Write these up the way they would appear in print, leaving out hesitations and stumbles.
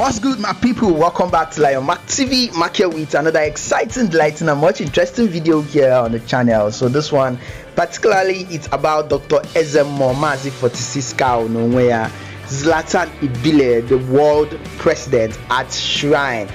What's good, my people? Welcome back to Lyon Mack TV. Mack here with another exciting, delighting, and much interesting video here on the channel. So this one, particularly, it's about Dr. Ezemo Mazi 46 Onye, Zlatan Cubana, the world president at Xhrine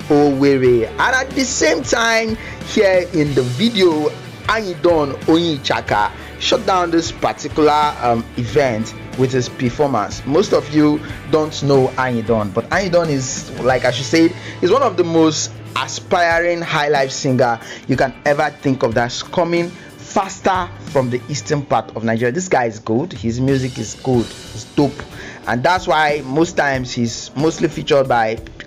Owerri, and at the same time, here in the video, Anyidon Onye Ichaka shut down this particular event with his performance. Most of you don't know Anyidon, but Anyidon is, like I should say, is one of the most aspiring high life singer you can ever think of, that's coming faster from the eastern part of Nigeria. This guy is good, his music is good, it's dope, and that's why most times he's mostly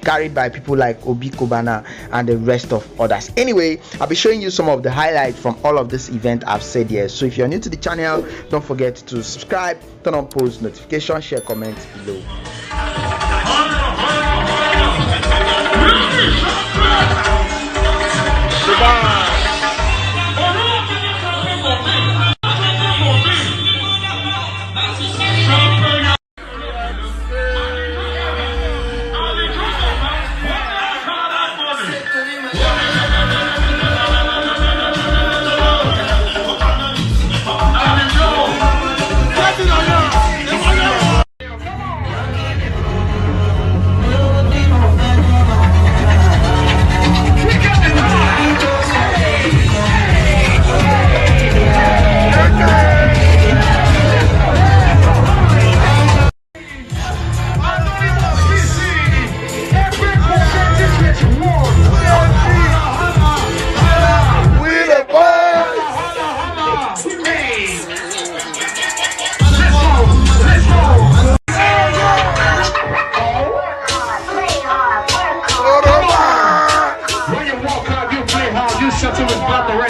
carried by people like Cubana and the rest of others. Anyway, I'll be showing you some of the highlights from all of this event I've said here. So if you're new to the channel, don't forget to subscribe, turn on post notifications, share, comment below.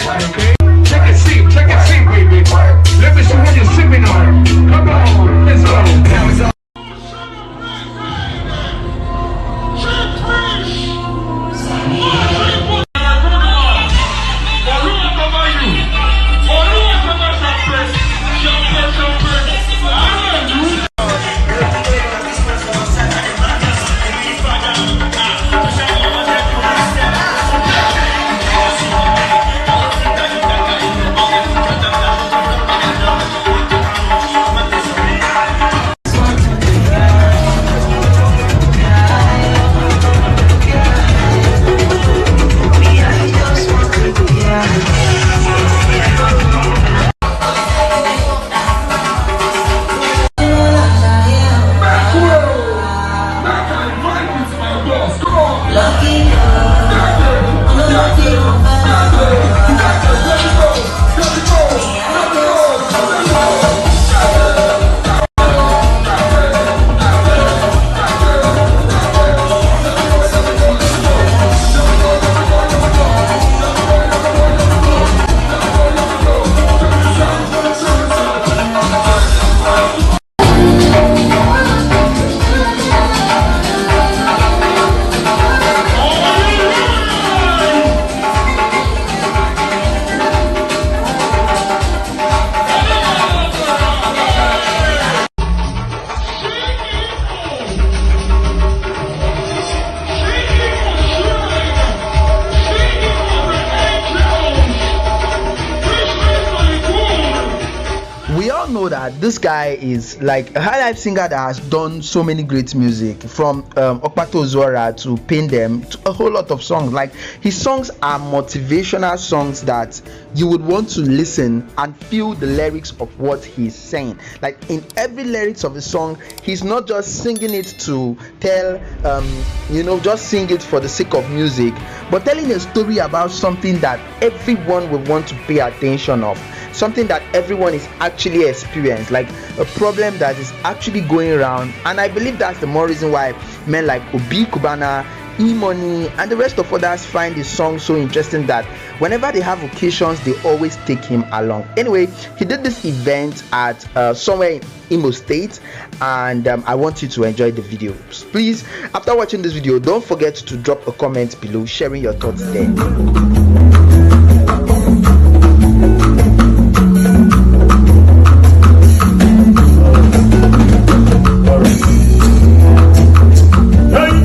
Okay? Take a seat, baby. Let me see what you're sipping on. Come on, let's go. We all know that this guy is like a high life singer that has done so many great music, from Okpato Zora to Pain Them to a whole lot of songs. Like, his songs are motivational songs that you would want to listen and feel the lyrics of what he's saying. Like, in every lyrics of the song, he's not just singing it to tell just sing it for the sake of music, but telling a story about something that everyone will want to pay attention of, something that everyone is actually experiencing, like a problem that is actually going around. And I believe that's the more reason why men like Cubana, E-Money, and the rest of others find this song so interesting that whenever they have occasions, they always take him along. Anyway, he did this event at somewhere in Imo State, and I want you to enjoy the video. Please, after watching this video, don't forget to drop a comment below sharing your thoughts there. Hey!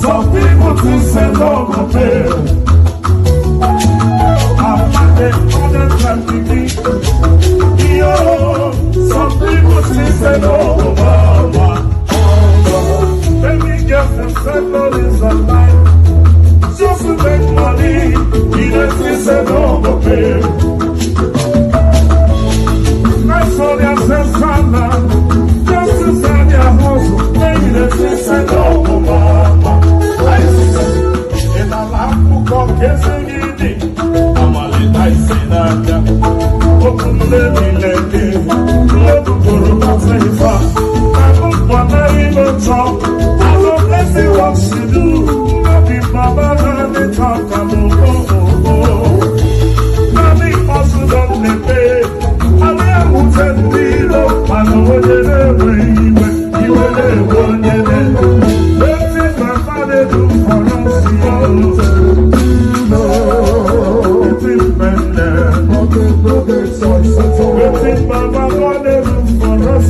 Some people think say no go pay. Some people say no, mama. Baby girl from settle is a lie. Just to make money, he doesn't say no, go pay. I saw their sense just to sell their house. Baby, they say no, mama. In a lamp, come kissing you. I say that. Open the lady, love for my favor. I don't want to even talk. I don't let you what she do. Maybe Baba and they talk. Maybe also don't let pay. I will tell you, I know what you will. Let's see my father do for us. Waiting, Baba, God, for us,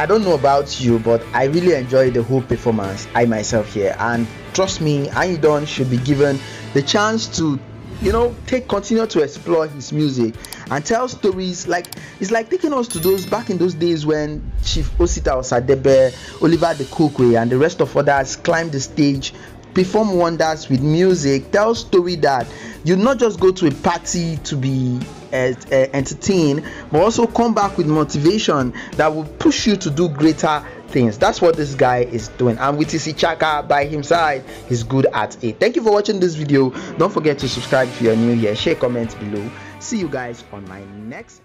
I don't know about you, but I really enjoyed the whole performance. I myself here, and trust me, Anyidon should be given the chance to, continue to explore his music and tell stories. Like, it's like taking us to those back in those days when Chief Osita Osadebe, Oliver the Cookwe, and the rest of others climbed the stage, perform wonders with music, tell story that you not just go to a party to be entertained, but also come back with motivation that will push you to do greater things. That's what this guy is doing, and with his Ichaka by his side, he's good at it. Thank you for watching this video. Don't forget to subscribe if you're new here, share, comment below. See you guys on my next